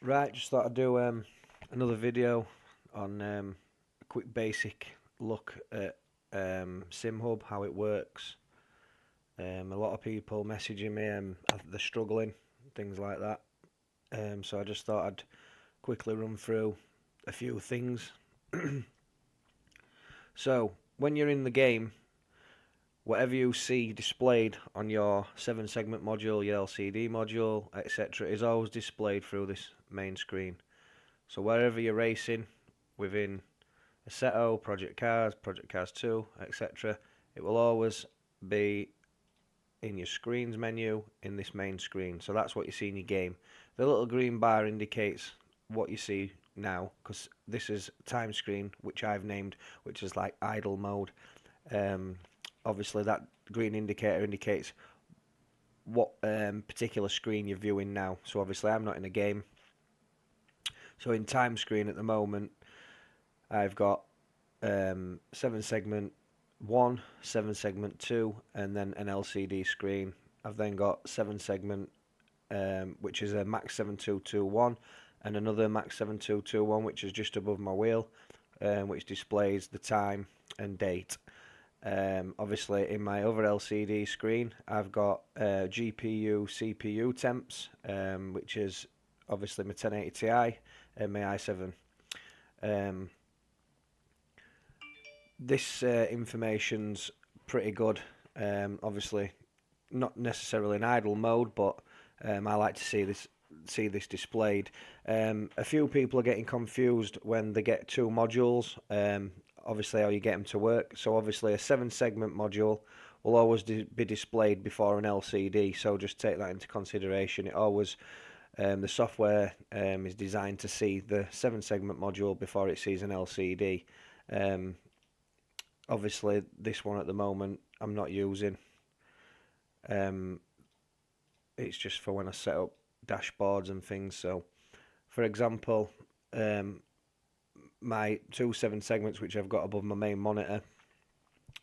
Right, just thought I'd do another video on a quick basic look at SimHub, how it works. A lot of people messaging me, they're struggling, things like that. So I just thought I'd quickly run through a few things. So when you're in the game, whatever you see displayed on your 7 segment module, your LCD module, etc., is always displayed through this main screen. So wherever you're racing within Assetto, Project Cars 2, etc., it will always be in your screens menu in this main screen. So that's what you see in your game. The little green bar indicates what you see now, because this is time screen, which I've named, which is like idle mode. Obviously that green indicator indicates what particular screen you're viewing now. So obviously I'm not in a game. So in time screen at the moment, I've got 7 segment 1, 7 segment 2, and then an LCD screen. I've then got 7 segment, which is a Max 7221, and another Max 7221, which is just above my wheel, which displays the time and date. Obviously, in my other LCD screen, I've got GPU, CPU temps, which is obviously my 1080 Ti and my i7. This information's pretty good. Obviously, not necessarily in idle mode, but I like to see this displayed. A few people are getting confused when they get two modules. Obviously, how you get them to work. So obviously, a 7 segment module will always be displayed before an LCD. So just take that into consideration. It always the software is designed to see the 7 segment module before it sees an LCD. Obviously, this one at the moment I'm not using. It's just for when I set up dashboards and things. So, for example, my 2 7 segments which I've got above my main monitor,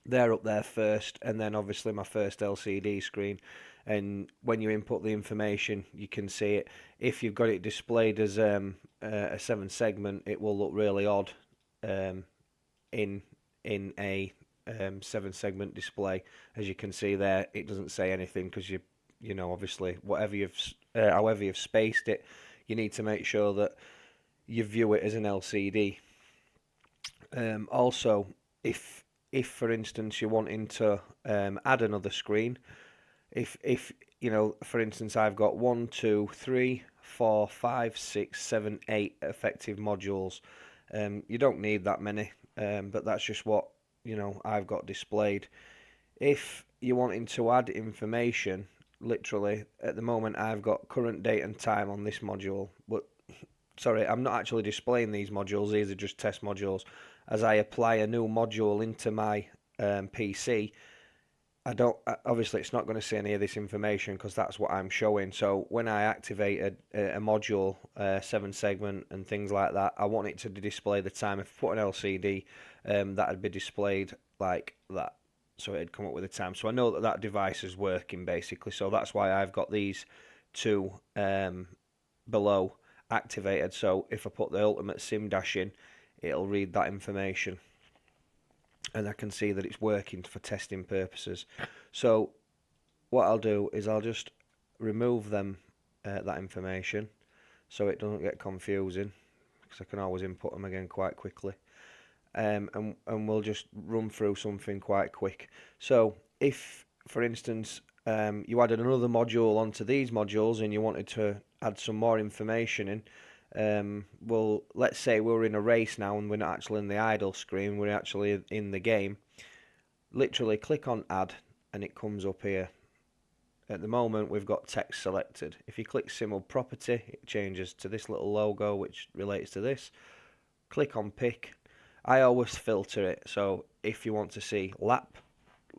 they're up there first, and then obviously my first LCD screen. And when you input the information, you can see it. If you've got it displayed as a 7 segment, it will look really odd in a 7 segment display. As you can see there, it doesn't say anything because you know, obviously however you've spaced it, you need to make sure that you view it as an LCD. Also, if for instance you're wanting to add another screen, if you know, for instance, I've got 1, 2, 3, 4, 5, 6, 7, 8 effective modules. You don't need that many, but that's just what, you know, I've got displayed. If you're wanting to add information, literally at the moment I've got current date and time on this module, but sorry, I'm not actually displaying these modules. These are just test modules. As I apply a new module into my PC, obviously it's not going to see any of this information because that's what I'm showing. So when I activate a module, 7 segment and things like that, I want it to display the time. If I put an LCD, that'd be displayed like that. So it'd come up with the time. So I know that that device is working basically. So that's why I've got these two below activated. So if I put the Ultimate Sim Dash in, it'll read that information, and I can see that it's working for testing purposes. So what I'll do is I'll just remove them that information so it doesn't get confusing, because I can always input them again quite quickly. And we'll just run through something quite quick. So if, for instance, you added another module onto these modules and you wanted to add some more information in, well, let's say we're in a race now and we're not actually in the idle screen, we're actually in the game. Literally click on add and it comes up here. At the moment we've got text selected. If you click SimHub property, it changes to this little logo which relates to this. Click on pick. I always filter it, so if you want to see lap,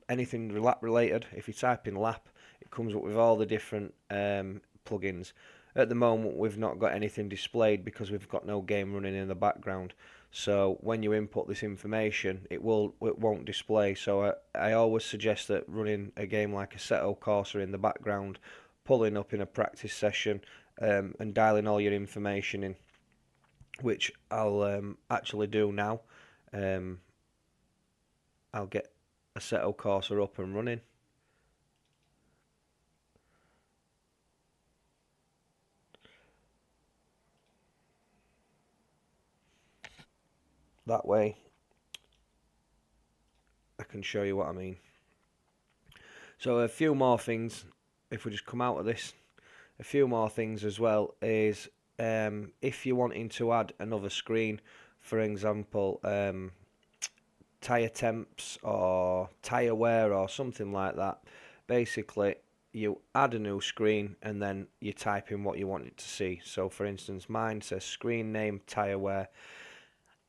anything lap related, if you type in lap, it comes up with all the different plugins. At the moment we've not got anything displayed because we've got no game running in the background. So when you input this information, it won't display. So I always suggest that running a game like Assetto Corsa in the background, pulling up in a practice session, and dialing all your information in, which I'll actually do now. I'll get Assetto Corsa up and running. That way I can show you what I mean. So a few more things, if we just come out of this, a few more things as well is if you're wanting to add another screen, for example, tyre temps or tyre wear or something like that, basically you add a new screen and then you type in what you want it to see. So for instance, mine says screen name tyre wear,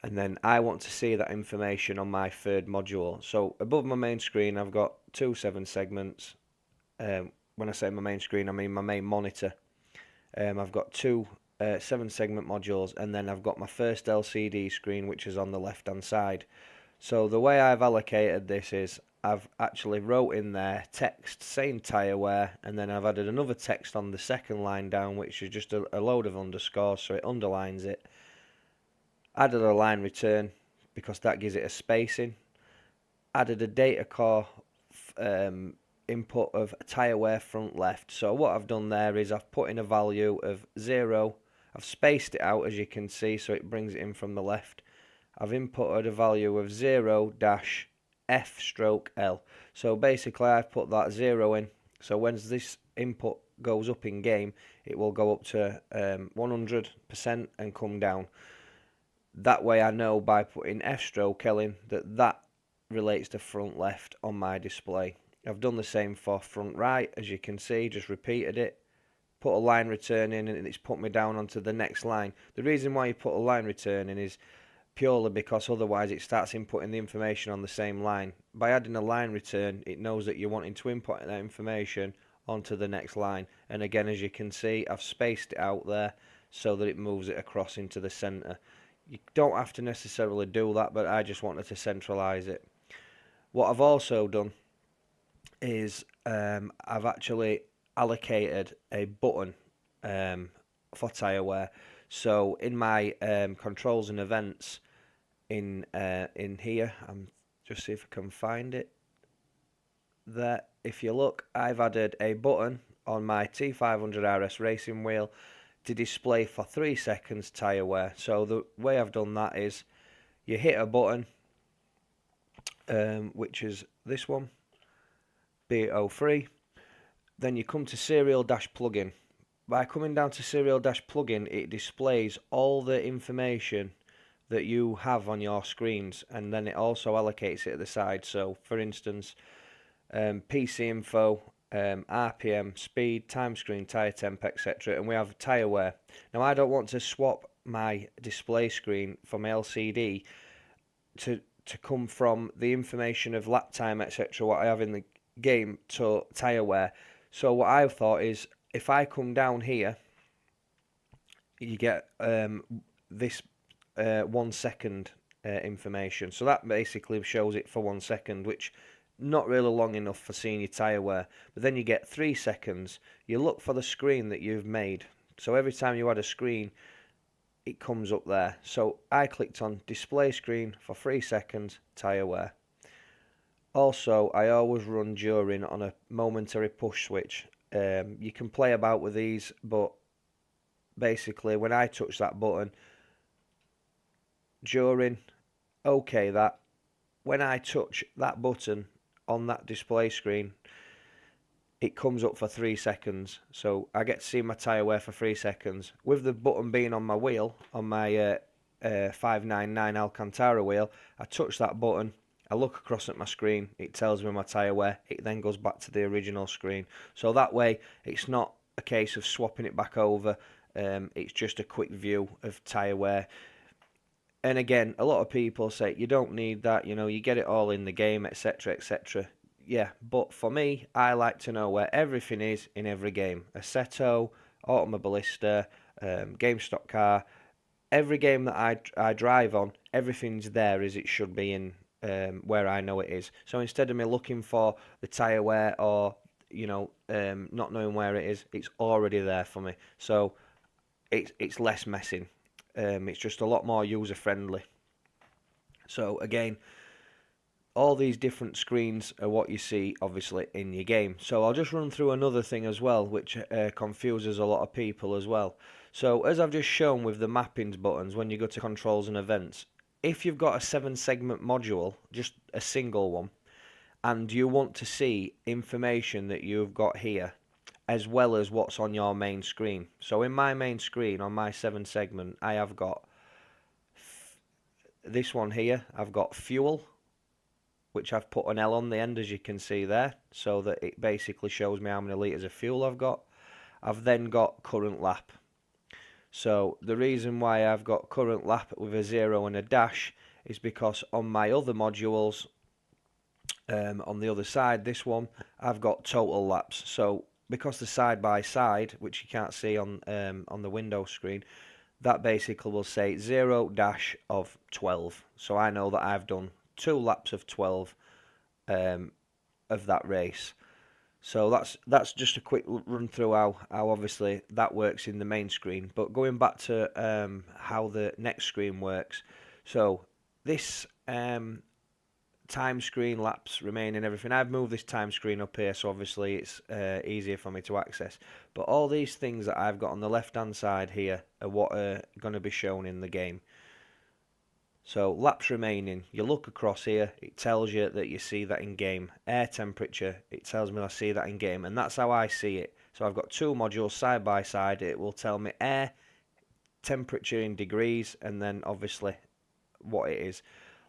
and then I want to see that information on my third module. So above my main screen I've got two 7 segments. When I say my main screen, I mean my main monitor. I've got two 7 segment modules, and then I've got my first LCD screen, which is on the left hand side. So the way I've allocated this is I've actually wrote in there text saying tyre wear, and then I've added another text on the second line down, which is just a load of underscores, so it underlines it. Added a line return because that gives it a spacing. Added a data core input of tyre wear front left. So what I've done there is I've put in a value of 0. I've spaced it out, as you can see, so it brings it in from the left. I've inputted a value of 0-F/L. So basically I've put that 0 in. So when this input goes up in game, it will go up to 100% and come down. That way I know by putting F/L in that relates to front left on my display. I've done the same for front right, as you can see, just repeated it. Put a line return in and it's put me down onto the next line. The reason why you put a line return in is purely because otherwise it starts inputting the information on the same line. By adding a line return, it knows that you're wanting to input that information onto the next line. And again, as you can see, I've spaced it out there so that it moves it across into the center. You don't have to necessarily do that, but I just wanted to centralize it. What I've also done is I've actually allocated a button for tyre wear. So in my controls and events in here, I'm just see if I can find it there. If you look, I've added a button on my T500 RS racing wheel to display for 3 seconds tyre wear. So the way I've done that is you hit a button, which is this one, B03. Then you come to serial dash plugin. By coming down to serial dash plugin, it displays all the information that you have on your screens, and then it also allocates it at the side. So for instance, PC info, RPM, speed, time screen, tyre temp, etc. And we have tyre wear. Now I don't want to swap my display screen from LCD to come from the information of lap time, etc. what I have in the game to tyre wear. So what I've thought is, if I come down here, you get this 1 second information. So that basically shows it for 1 second, which not really long enough for seeing your tyre wear. But then you get 3 seconds. You look for the screen that you've made. So every time you add a screen, it comes up there. So I clicked on display screen for 3 seconds, tyre wear. Also, I always run during on a momentary push switch. You can play about with these, but basically when I touch that button, during, okay that, when I touch that button on that display screen, it comes up for 3 seconds. So I get to see my tyre wear for 3 seconds. With the button being on my wheel, on my 599 Alcantara wheel, I touch that button, I look across at my screen, it tells me my tyre wear, it then goes back to the original screen. So that way, it's not a case of swapping it back over, it's just a quick view of tyre wear. And again, a lot of people say, you don't need that, you know, you get it all in the game, etc, etc. Yeah, but for me, I like to know where everything is in every game. Assetto, Automobilista, GameStop Car, every game that I drive on, everything's there as it should be in where I know it is. So instead of me looking for the tyre wear or not knowing where it is, it's already there for me. So it's less messing. It's just a lot more user friendly. So again, all these different screens are what you see obviously in your game. So I'll just run through another thing as well, which confuses a lot of people as well. So as I've just shown with the mappings buttons, when you go to controls and events, if you've got a 7-segment module, just a single one, and you want to see information that you've got here as well as what's on your main screen. So in my main screen on my 7-segment, I have got this one here. I've got fuel, which I've put an L on the end, as you can see there, so that it basically shows me how many litres of fuel I've got. I've then got current lap. So the reason why I've got current lap with a 0 and a dash is because on my other modules, on the other side, this one, I've got total laps. So because the side by side, which you can't see on the Windows screen, that basically will say 0 dash of 12. So I know that I've done 2 laps of 12 of that race. So that's just a quick run through how obviously that works in the main screen. But going back to how the next screen works, so this time screen, laps remaining, everything, I've moved this time screen up here, so obviously it's easier for me to access. But all these things that I've got on the left hand side here are what are going to be shown in the game. So laps remaining, you look across here, it tells you that you see that in game. Air temperature, it tells me I see that in game, and that's how I see it. So I've got 2 modules side by side. It will tell me air temperature in degrees, and then obviously what it is.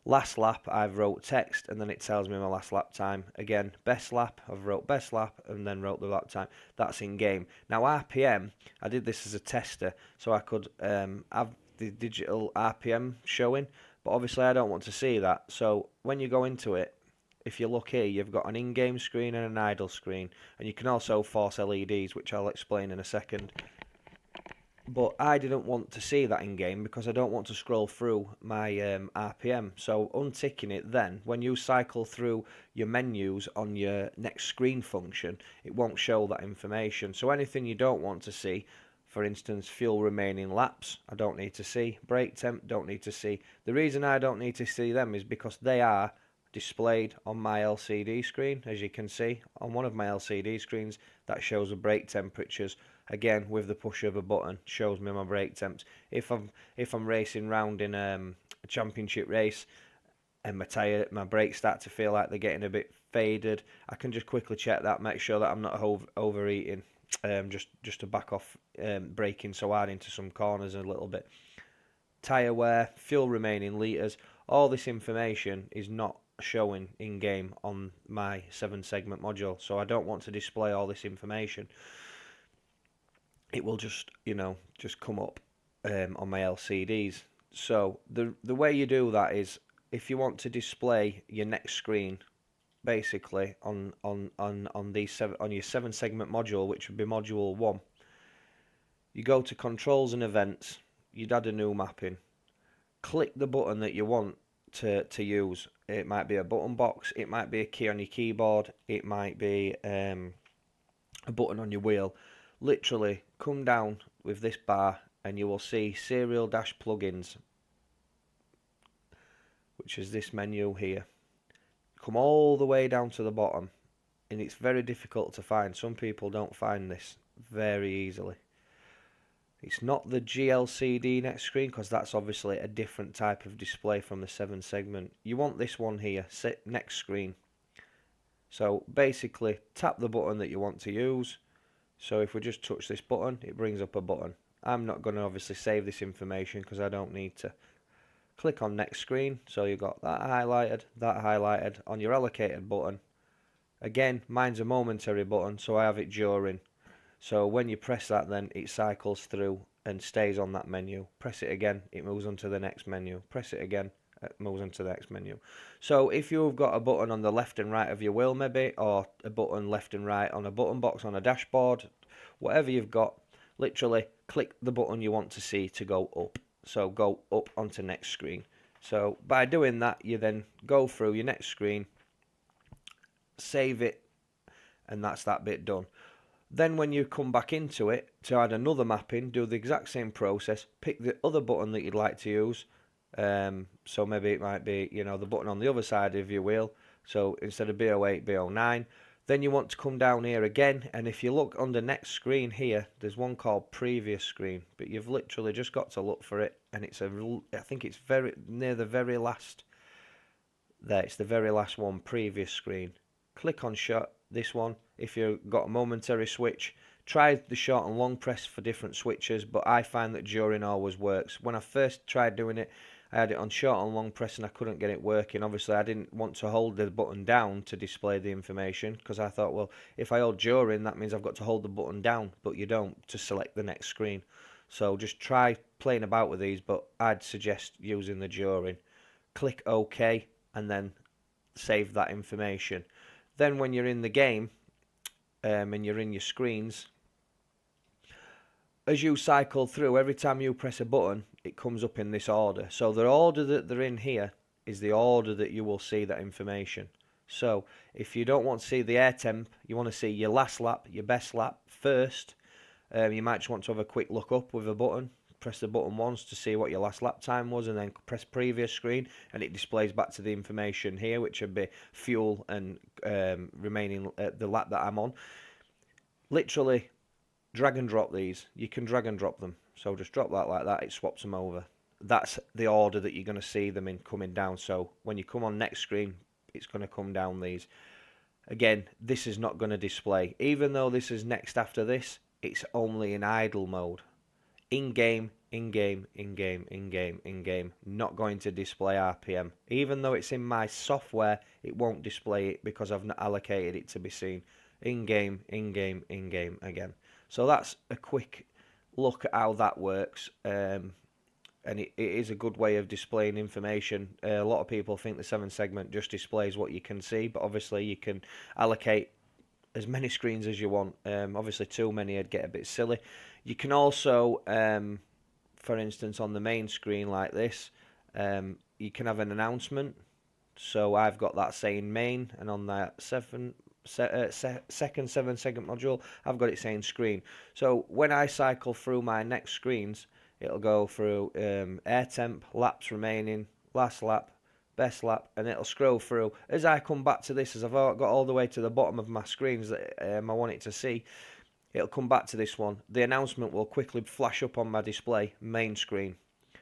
Last lap, I've wrote text, and then it tells me my last lap time. Again, best lap, I've wrote best lap, and then wrote the lap time. That's in game. Now RPM, I did this as a tester, so I could have the digital RPM showing, but obviously I don't want to see that. So when you go into it, if you look here, you've got an in-game screen and an idle screen, and you can also force LEDs, which I'll explain in a second. But I didn't want to see that in game because I don't want to scroll through my RPM. So unticking it, then when you cycle through your menus on your next screen function, it won't show that information. So anything you don't want to see, for instance, fuel remaining laps, I don't need to see. Brake temp, don't need to see. The reason I don't need to see them is because they are displayed on my LCD screen. As you can see, on one of my LCD screens, that shows the brake temperatures. Again, with the push of a button, shows me my brake temps. If I'm racing round in a championship race and my brakes start to feel like they're getting a bit faded, I can just quickly check that, make sure that I'm not overheating. Just to back off braking so hard into some corners a little bit. Tyre wear, fuel remaining litres, all this information is not showing in game on my 7-segment module, so I don't want to display all this information. It will just come up on my LCDs. So the way you do that is, if you want to display your next screen basically on your 7-segment module, which would be module 1, you go to controls and events, you'd add a new mapping, click the button that you want to use. It might be a button box, it might be a key on your keyboard, it might be a button on your wheel. Literally come down with this bar and you will see serial dash plugins, which is this menu here. Come all the way down to the bottom, and it's very difficult to find. Some people don't find this very easily. It's not the GLCD next screen, because that's obviously a different type of display from the 7-segment. You want this one here, set next screen. So basically tap the button that you want to use. So if we just touch this button, it brings up a button. I'm not going to obviously save this information because I don't need to. Click on next screen, so you've got that highlighted on your allocated button. Again, mine's a momentary button, so I have it during. So when you press that, then it cycles through and stays on that menu. Press it again, it moves on to the next menu. Press it again, it moves on to the next menu. So if you've got a button on the left and right of your wheel maybe, or a button left and right on a button box on a dashboard, whatever you've got, literally click the button you want to see to go up. So go up onto next screen. So by doing that, you then go through your next screen, save it, and that's that bit done. Then when you come back into it to add another mapping, do the exact same process, pick the other button that you'd like to use. So maybe it might be, you know, the button on the other side of your wheel. So instead of B08, B09. Then you want to come down here again, and if you look on the next screen here, there's one called previous screen, but you've literally just got to look for it, and it's I think it's very near the very last. There, it's the very last one, previous screen. Click on shot, this one. If you've got a momentary switch, try the short and long press for different switches, but I find that during always works. When I first tried doing it, I had it on short and long press and I couldn't get it working. Obviously, I didn't want to hold the button down to display the information, because I thought, well, if I hold during, that means I've got to hold the button down, but you don't, to select the next screen. So just try playing about with these, but I'd suggest using the during. Click OK and then save that information. Then when you're in the game and you're in your screens, as you cycle through, every time you press a button, it comes up in this order. So the order that they're in here is the order that you will see that information. So if you don't want to see the air temp, you want to see your last lap, your best lap first, you might just want to have a quick look up with a button. Press the button once to see what your last lap time was, and then press previous screen, and it displays back to the information here, which would be fuel and remaining the lap that I'm on. Literally drag and drop these. You can drag and drop them. So just drop that like that, it swaps them over. That's the order that you're going to see them in coming down. So when you come on next screen, it's going to come down these. Again, this is not going to display. Even though this is next after this, it's only in idle mode. In-game, in-game, in-game, in-game, in-game. Not going to display RPM. Even though it's in my software, it won't display it because I've not allocated it to be seen. In-game, in-game, in-game again. So that's a quick look at how that works. And it is a good way of displaying information. A lot of people think the 7-segment just displays what you can see, but obviously you can allocate as many screens as you want. Obviously too many would get a bit silly. You can also, for instance, on the main screen like this, you can have an announcement. So I've got that saying main, and on that second 7-segment module, I've got it saying screen. So when I cycle through my next screens, it'll go through air temp, laps remaining, last lap, best lap, and it'll scroll through. As I come back to this, as I've got all the way to the bottom of my screens that I want it to see, it'll come back to this one. The announcement will quickly flash up on my display, main screen,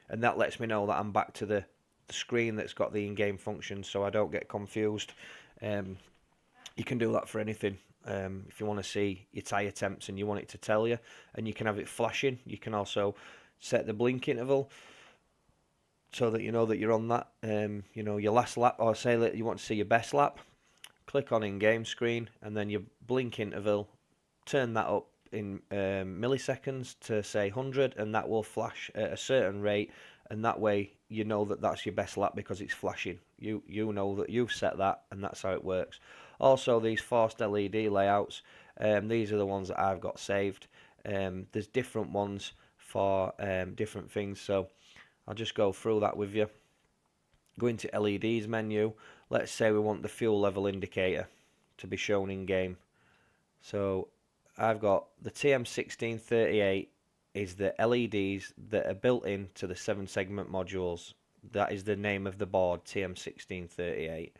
and that lets me know that I'm back to the screen that's got the in-game function, so I don't get confused. You can do that for anything. If you want to see your tyre temps and you want it to tell you, and you can have it flashing. You can also set the blink interval so that you know that you're on that, you know, your last lap, or say that you want to see your best lap. Click on in-game screen, and then your blink interval, turn that up in milliseconds to say 100, and that will flash at a certain rate, and that way you know that that's your best lap because it's flashing. You know that you've set that, and that's how it works. Also, these forced LED layouts, these are the ones that I've got saved. There's different ones for different things, so I'll just go through that with you. Go into LEDs menu. Let's say we want the fuel level indicator to be shown in game. So I've got the TM1638 is the LEDs that are built into the 7-segment modules. That is the name of the board, TM1638.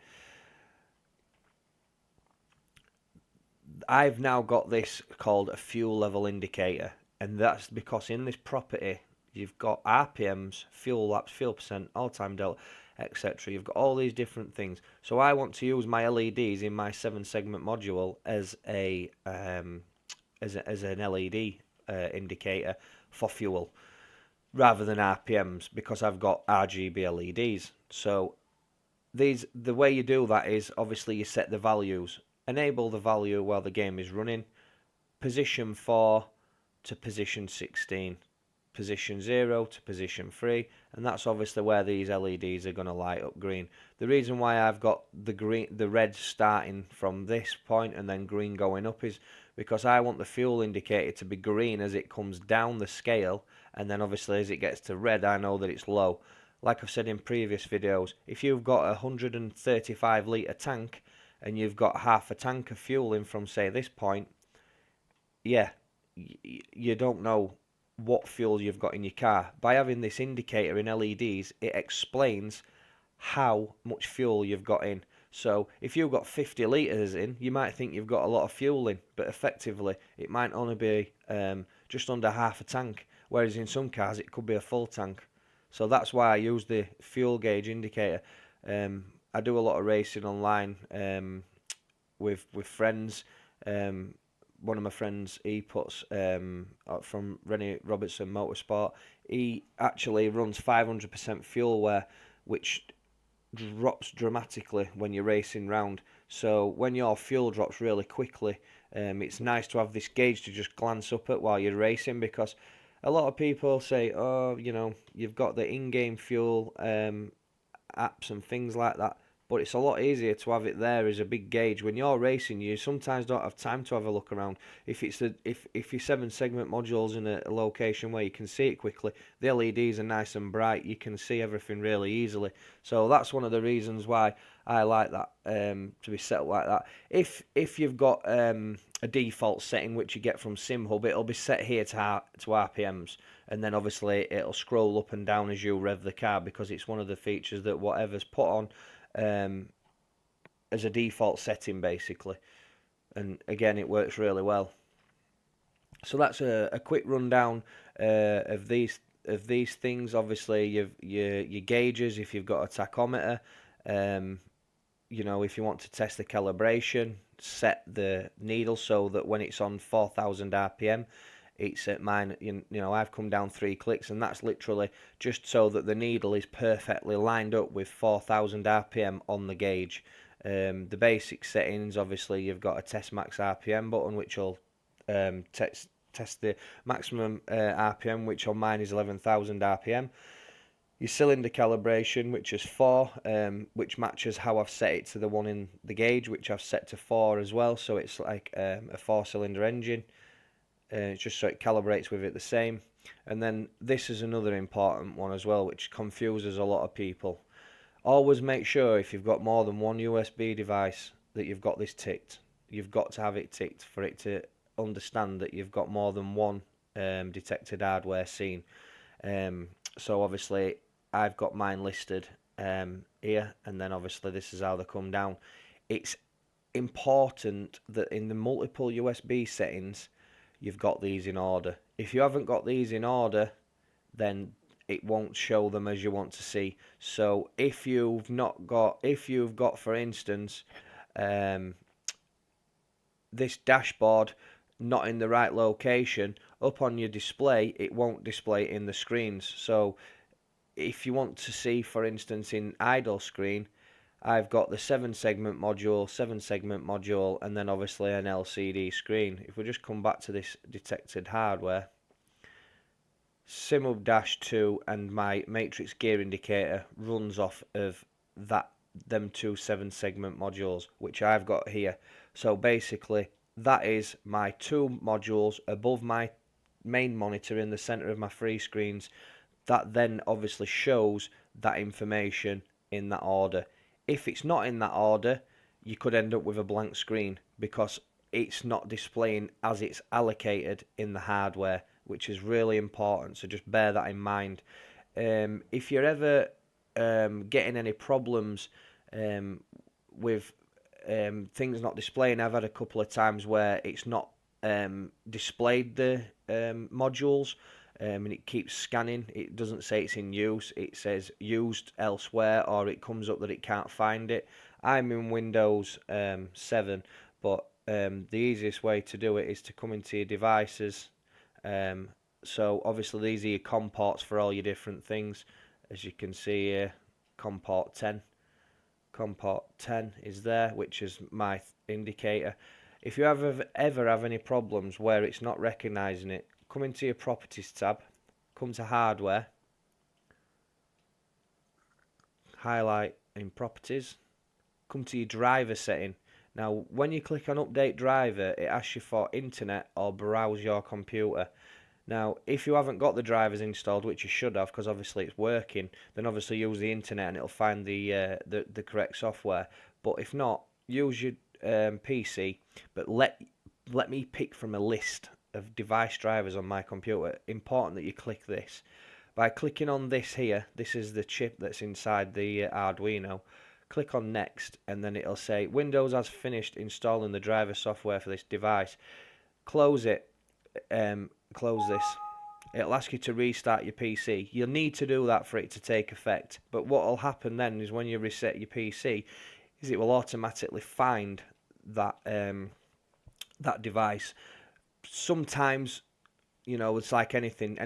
I've now got this called a fuel level indicator, and that's because in this property you've got RPMs, fuel laps, fuel percent, all-time delta, etc. You've got all these different things. So I want to use my LEDs in my 7-segment module as a as an LED indicator for fuel rather than RPMs, because I've got RGB LEDs. So the way you do that is obviously you set the values. Enable the value while the game is running. Position 4 to position 16. Position 0 to position 3. And that's obviously where these LEDs are going to light up green. The reason why I've got the red starting from this point and then green going up is because I want the fuel indicator to be green as it comes down the scale. And then obviously as it gets to red, I know that it's low. Like I've said in previous videos, if you've got a 135 litre tank and you've got half a tank of fuel in from, say, this point, yeah, you don't know what fuel you've got in your car. By having this indicator in LEDs, it explains how much fuel you've got in. So if you've got 50 litres in, you might think you've got a lot of fuel in, but effectively it might only be just under half a tank, whereas in some cars it could be a full tank. So that's why I use the fuel gauge indicator. I do a lot of racing online with friends. One of my friends, he puts from Rennie Robertson Motorsport, he actually runs 500% fuel wear, which drops dramatically when you're racing round. So when your fuel drops really quickly, it's nice to have this gauge to just glance up at while you're racing, because a lot of people say, oh, you know, you've got the in-game fuel apps and things like that, but it's a lot easier to have it there as a big gauge. When you're racing, you sometimes don't have time to have a look around. If it's if your 7-segment module's in a location where you can see it quickly, the LEDs are nice and bright, you can see everything really easily. So that's one of the reasons why I like that, to be set up like that. If you've got a default setting which you get from SimHub, it'll be set here to RPMs, and then obviously it'll scroll up and down as you rev the car, because it's one of the features that whatever's put on as a default setting basically, and again it works really well. So that's a quick rundown of these things. Obviously your gauges, if you've got a tachometer, you know, if you want to test the calibration, set the needle so that when it's on 4,000 RPM, it's at mine, you know, I've come down 3 clicks, and that's literally just so that the needle is perfectly lined up with 4,000 RPM on the gauge. The basic settings, obviously you've got a test max RPM button, which will test the maximum RPM, which on mine is 11,000 RPM. Your cylinder calibration, which is 4, which matches how I've set it to the one in the gauge, which I've set to 4 as well, so it's like a 4-cylinder engine. Just so it calibrates with it the same. And then this is another important one as well, which confuses a lot of people. Always make sure if you've got more than one USB device that you've got this ticked. You've got to have it ticked for it to understand that you've got more than one detected hardware seen. So obviously I've got mine listed here, and then obviously this is how they come down. It's important that in the multiple USB settings you've got these in order. If you haven't got these in order, then it won't show them as you want to see. So if you've got, for instance, this dashboard not in the right location, up on your display, it won't display in the screens. So if you want to see, for instance, in idle screen, I've got the 7-segment module, and then obviously an LCD screen. If we just come back to this detected hardware, SimHub -2 and my matrix gear indicator runs off of them 2 7-segment modules, which I've got here. So basically that is my 2 modules above my main monitor in the center of my 3 screens. That then obviously shows that information in that order. If it's not in that order, you could end up with a blank screen because it's not displaying as it's allocated in the hardware, which is really important, so just bear that in mind. If you're ever getting any problems with things not displaying, I've had a couple of times where it's not displayed the modules, and it keeps scanning. It doesn't say it's in use, it says used elsewhere, or it comes up that it can't find it. I'm in Windows 7, but the easiest way to do it is to come into your devices. So obviously these are your COM ports for all your different things. As you can see here, COM port 10. COM port 10 is there, which is my indicator. If you ever have any problems where it's not recognising it, come into your properties tab, come to hardware, highlight in properties, come to your driver setting. Now when you click on update driver, it asks you for internet or browse your computer. Now if you haven't got the drivers installed, which you should have because obviously it's working, then obviously use the internet and it'll find the correct software. But if not, use your PC, but let me pick from a list of device drivers on my computer. Important that you click this. By clicking on this here, this is the chip that's inside the Arduino. Click on next, and then it'll say Windows has finished installing the driver software for this device. Close it. Close this. It'll ask you to restart your PC. You'll need to do that for it to take effect. But what will happen then is when you reset your PC, is it will automatically find that that device. Sometimes, you know, it's like anything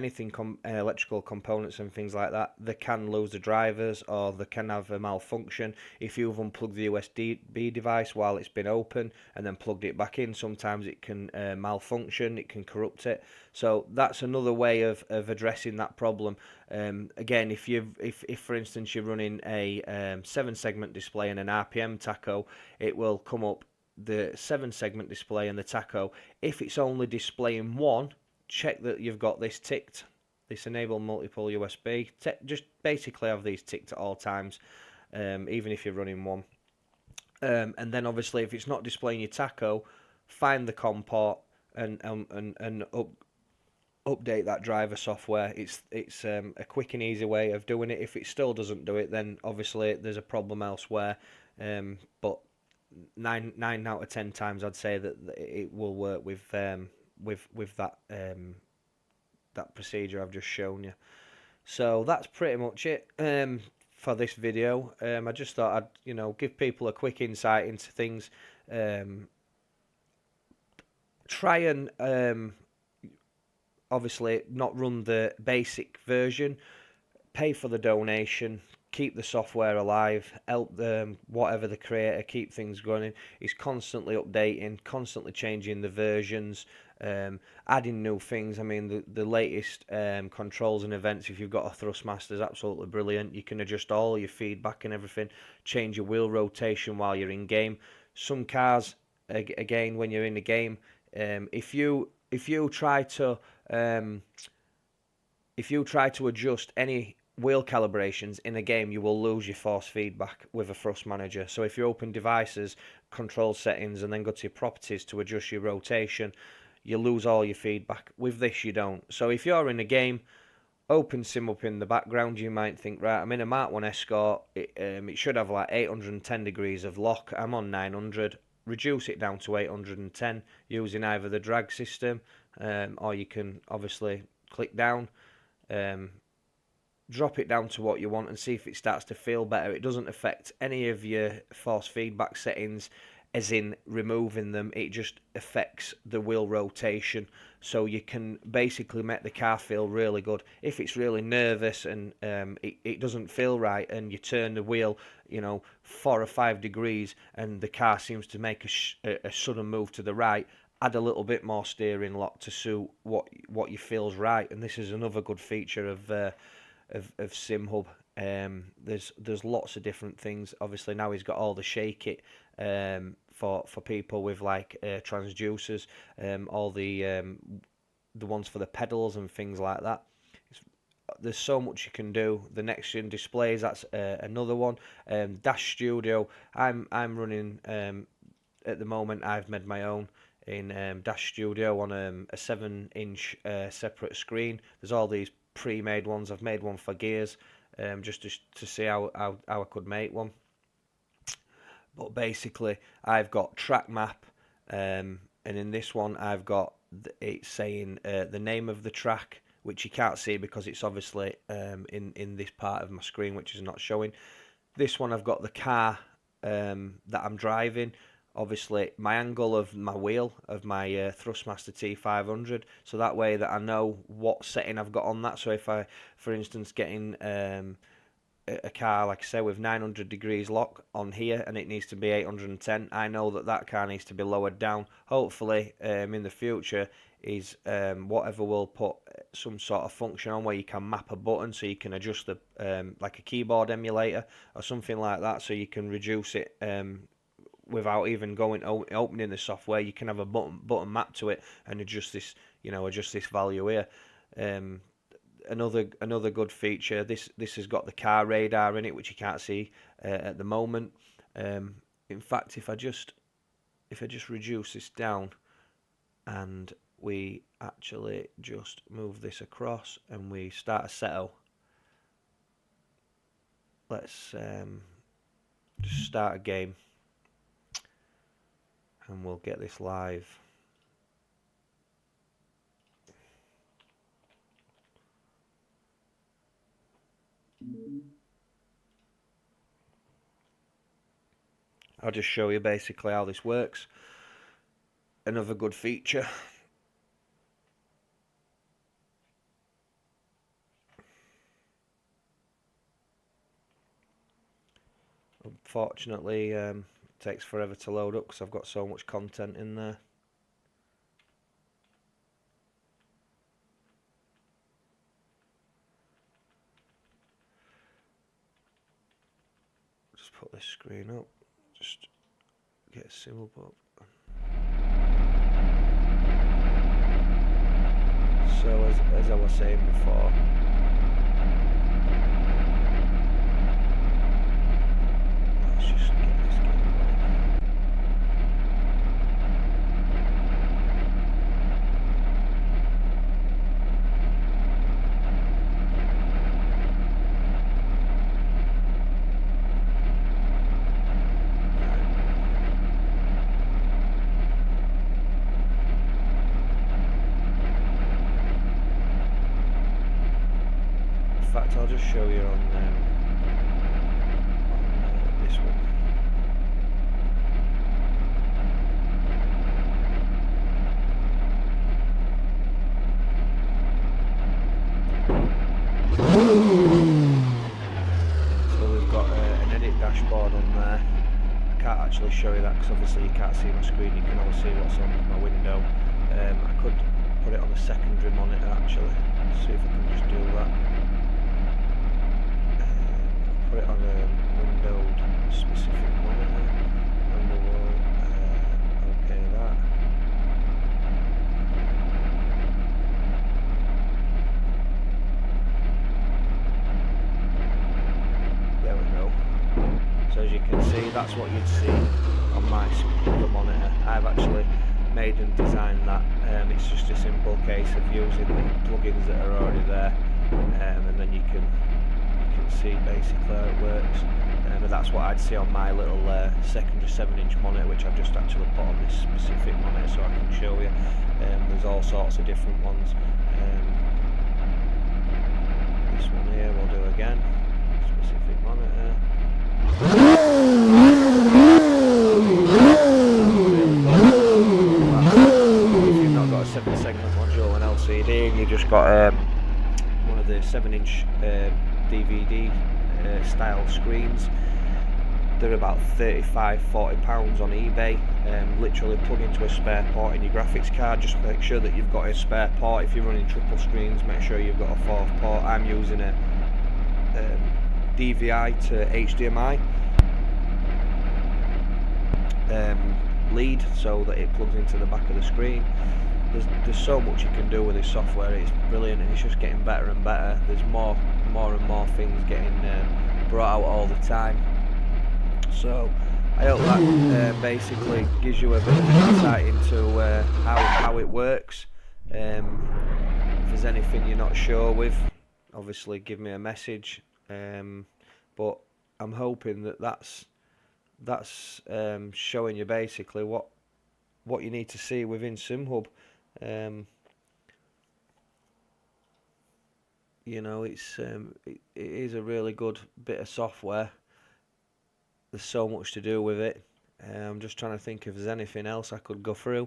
electrical components and things like that. They can lose the drivers, or they can have a malfunction. If you've unplugged the USB device while it's been open and then plugged it back in, sometimes it can malfunction. It can corrupt it. So that's another way of addressing that problem. Again, if for instance you're running a 7-segment display and an RPM tacho, it will come up the 7-segment display and the tacho. If it's only displaying one, check that you've got this ticked, this enable multiple USB. Just basically have these ticked at all times, even if you're running one. And then obviously if it's not displaying your tacho, find the COM port and update that driver software. It's a quick and easy way of doing it. If it still doesn't do it, then obviously there's a problem elsewhere. But 9 out of 10 times I'd say that it will work with that that procedure I've just shown you. So that's pretty much it for this video. I just thought I'd give people a quick insight into things. Try and obviously not run the basic version. Pay for the donation. Keep the software alive, help them, whatever the creator, keep things running. He's constantly updating, constantly changing the versions, adding new things. I mean, the latest controls and events, if you've got a Thrustmaster, is absolutely brilliant. You can adjust all your feedback and everything, change your wheel rotation while you're in game. Some cars, again, when you're in the game, if you try to adjust any wheel calibrations in a game, you will lose your force feedback with a thrust manager. So if you open devices, control settings, and then go to your properties to adjust your rotation, you lose all your feedback. With this you don't. So if you're in a game, open SimHub in the background, you might think, right, I'm in a Mark 1 Escort, it should have like 810 degrees of lock, I'm on 900, reduce it down to 810 using either the drag system, or you can obviously click down, drop it down to what you want and see if it starts to feel better. It doesn't affect any of your force feedback settings, as in removing them. It just affects the wheel rotation, so you can basically make the car feel really good. If it's really nervous and it doesn't feel right, and you turn the wheel 4 or 5 degrees and the car seems to make a sudden move to the right, add a little bit more steering lock to suit what you feels right. And this is another good feature of SimHub. There's lots of different things. Obviously now he's got all the shake it for people with like transducers, all the ones for the pedals and things like that. There's so much you can do. The next gen displays, that's another one. Dash Studio, I'm running at the moment. I've made my own in Dash Studio on a 7-inch separate screen. There's all these pre-made ones. I've made one for gears, just to see how I could make one. But basically I've got track map, and in this one I've got it saying the name of the track, which you can't see because it's obviously in this part of my screen, which is not showing. This one I've got the car that I'm driving, obviously my angle of my wheel of my Thrustmaster T500, so that way that I know what setting I've got on that. So if I, for instance, getting a car, like I say, with 900 degrees lock on here and it needs to be 810, I know that car needs to be lowered down. Hopefully in the future is whatever will put some sort of function on where you can map a button, so you can adjust the like a keyboard emulator or something like that, so you can reduce it without even opening the software. You can have a button map to it and adjust this, adjust this value here. Another good feature, this has got the car radar in it, which you can't see at the moment. In fact, if I just reduce this down and we actually just move this across and we start a settle, let's just start a game and we'll get this live. I'll just show you basically how this works. Another good feature. Unfortunately, it takes forever to load up because I've got so much content in there. Just put this screen up. Just get SimHub up. So as I was saying before, let's just get this game going. In fact, I'll just show you on this one. So we've got an edit dashboard on there. I can't actually show you that because obviously you can't see my screen, you can only see what's on my window. I could put it on a secondary monitor actually, see if I can just do that. Put it on a windowed specific monitor and we will OK that. There we go. So as you can see, that's what you'd see on my monitor. I've actually made and designed that. It's just a simple case of using the plugins that are already there, and then you can see basically how it works. And that's what I'd see on my little secondary 7-inch monitor, which I've just actually put on this specific monitor so I can show you. There's all sorts of different ones. This one here we'll do again, specific monitor. If you've not got a 7-segment module and LCD and you just got one of the 7-inch DVD style screens, they're about £35–40 on eBay. Literally plug into a spare port in your graphics card. Just make sure that you've got a spare port. If you're running triple screens, make sure you've got a fourth port. I'm using a DVI to HDMI lead so that it plugs into the back of the screen. There's so much you can do with this software. It's brilliant and it's just getting better and better. There's more and more things getting brought out all the time. So I hope that basically gives you a bit of insight into how it works. If there's anything you're not sure with, obviously give me a message. But I'm hoping that that's showing you basically what you need to see within SimHub. You know, it is a really good bit of software. There's so much to do with it. I'm just trying to think if there's anything else I could go through.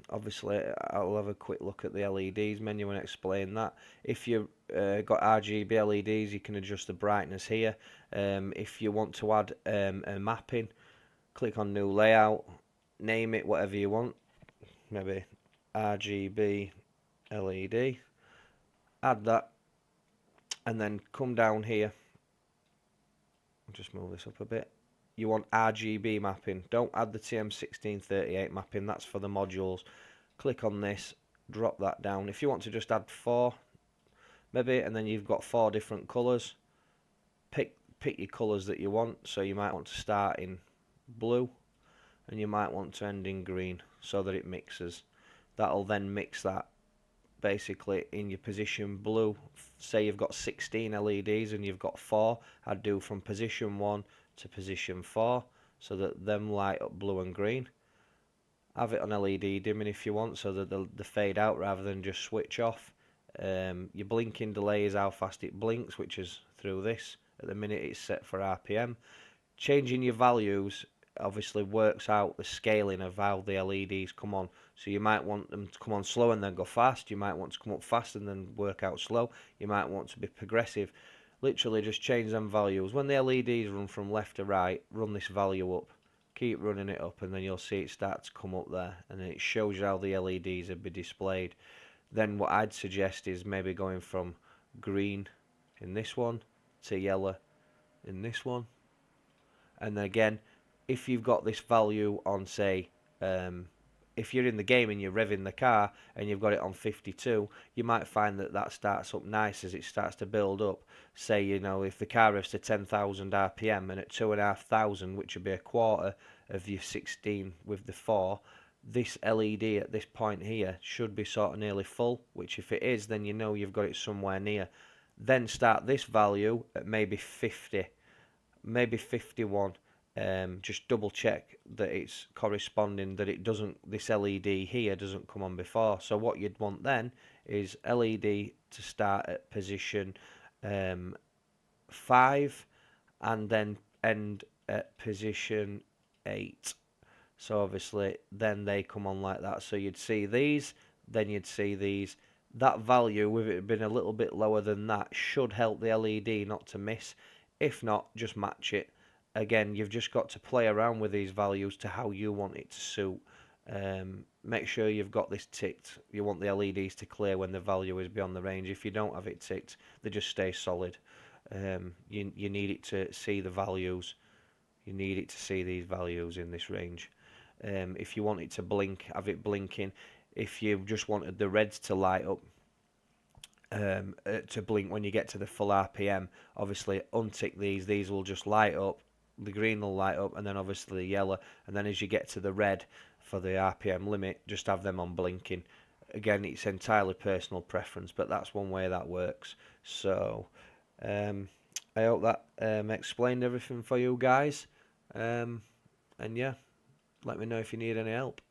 Obviously I'll have a quick look at the LEDs menu and explain that. If you've got RGB LEDs, you can adjust the brightness here. If you want to add a mapping, click on new layout, name it whatever you want, maybe RGB LED, add that, and then come down here. I'll just move this up a bit. You want RGB mapping. Don't add the TM1638 mapping, that's for the modules. Click on this, drop that down. If you want to just add 4 maybe, and then you've got 4 different colours, pick your colours that you want. So you might want to start in blue, and you might want to end in green so that it mixes. That'll then mix that basically in your position blue. Say you've got 16 LEDs and you've got 4, I'd do from position 1 to position 4 so that them light up blue and green. Have it on LED dimming if you want so that they fade out rather than just switch off. Your blinking delay is how fast it blinks, which is through this. At the minute it's set for RPM. Changing your values obviously works out the scaling of how the LEDs come on. So you might want them to come on slow and then go fast. You might want to come up fast and then work out slow. You might want to be progressive. Literally just change them values. When the LEDs run from left to right, run this value up. Keep running it up and then you'll see it start to come up there. And then it shows you how the LEDs will be displayed. Then what I'd suggest is maybe going from green in this one to yellow in this one. And then again, if you've got this value on, say, if you're in the game and you're revving the car and you've got it on 52, you might find that that starts up nice as it starts to build up. Say, you know, if the car revs to 10,000 RPM and at 2,500, which would be a quarter of your 16 with the 4, this LED at this point here should be sort of nearly full, which if it is, then you know you've got it somewhere near. Then start this value at maybe 50, maybe 51. Just double check that it's corresponding, that it doesn't, this LED here doesn't come on before. So what you'd want then is LED to start at position 5 and then end at position 8. So obviously then they come on like that. So you'd see these, then you'd see these. That value, with it being a little bit lower than that, should help the LED not to miss. If not, just match it. Again, you've just got to play around with these values to how you want it to suit. Make sure you've got this ticked. You want the LEDs to clear when the value is beyond the range. If you don't have it ticked, they just stay solid. You need it to see the values. You need it to see these values in this range. If you want it to blink, have it blinking. If you just wanted the reds to light up, to blink when you get to the full RPM, obviously untick these will just light up, the green will light up, and then obviously the yellow, and then as you get to the red for the RPM limit, just have them on blinking. Again, it's entirely personal preference, but that's one way that works. So I hope that explained everything for you guys, and yeah, let me know if you need any help.